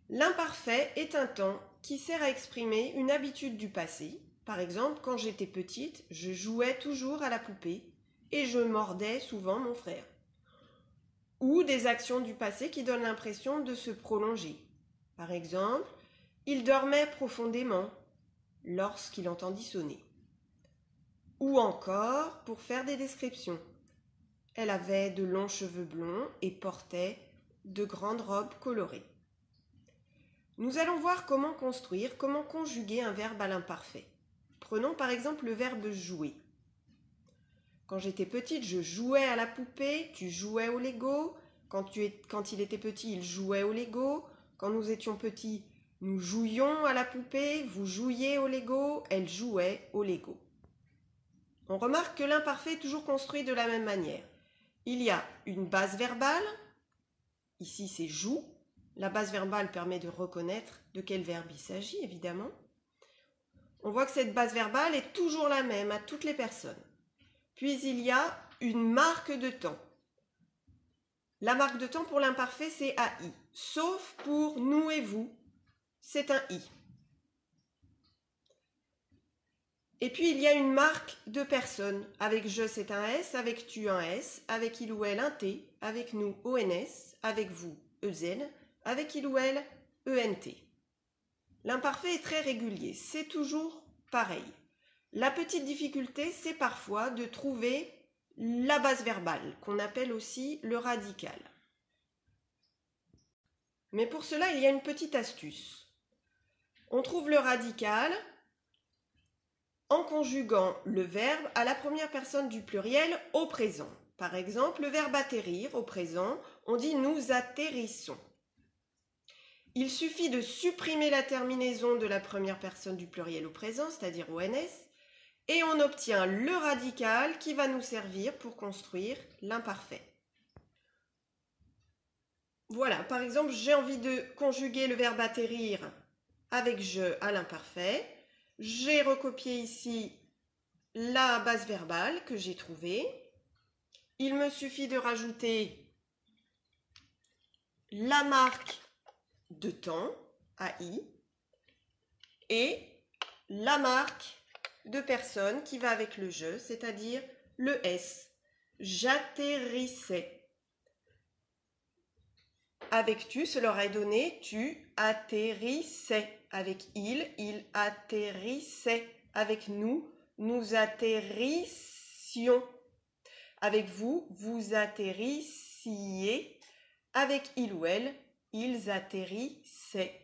L'imparfait est un temps qui sert à exprimer une habitude du passé. Par exemple, quand j'étais petite, je jouais toujours à la poupée et je mordais souvent mon frère. Ou des actions du passé qui donnent l'impression de se prolonger. Par exemple, il dormait profondément lorsqu'il entendit sonner. Ou encore pour faire des descriptions. Elle avait de longs cheveux blonds et portait de grandes robes colorées. Nous allons voir comment construire, comment conjuguer un verbe à l'imparfait. Prenons par exemple le verbe jouer. Quand j'étais petite, je jouais à la poupée, tu jouais au Lego. Quand il était petit, il jouait au Lego. Quand nous étions petits, nous jouions à la poupée, vous jouiez au Lego, elle jouait au Lego. On remarque que l'imparfait est toujours construit de la même manière. Il y a une base verbale, ici c'est joue. La base verbale permet de reconnaître de quel verbe il s'agit, évidemment. On voit que cette base verbale est toujours la même à toutes les personnes. Puis il y a une marque de temps. La marque de temps pour l'imparfait, c'est AI. Sauf pour nous et vous, c'est un I. Et puis il y a une marque de personne. Avec je, c'est un S. Avec tu, un S. Avec il ou elle, un T. Avec nous, ONS. Avec vous, EZ. Avec il ou elle, ENT. L'imparfait est très régulier, c'est toujours pareil. La petite difficulté, c'est parfois de trouver la base verbale, qu'on appelle aussi le radical. Mais pour cela, il y a une petite astuce. On trouve le radical en conjuguant le verbe à la première personne du pluriel au présent. Par exemple, le verbe atterrir au présent, on dit nous atterrissons. Il suffit de supprimer la terminaison de la première personne du pluriel au présent, c'est-à-dire ONS, et on obtient le radical qui va nous servir pour construire l'imparfait. Voilà, par exemple, j'ai envie de conjuguer le verbe atterrir avec je à l'imparfait. J'ai recopié ici la base verbale que j'ai trouvée. Il me suffit de rajouter la marque de temps, AI, et la marque de personne qui va avec le je, c'est-à-dire le S. J'atterrissais. Avec tu, cela aurait donné tu atterrissais. Avec il atterrissait. Avec nous, nous atterrissions. Avec vous, vous atterrissiez. Avec il ou elle, ils atterrissaient.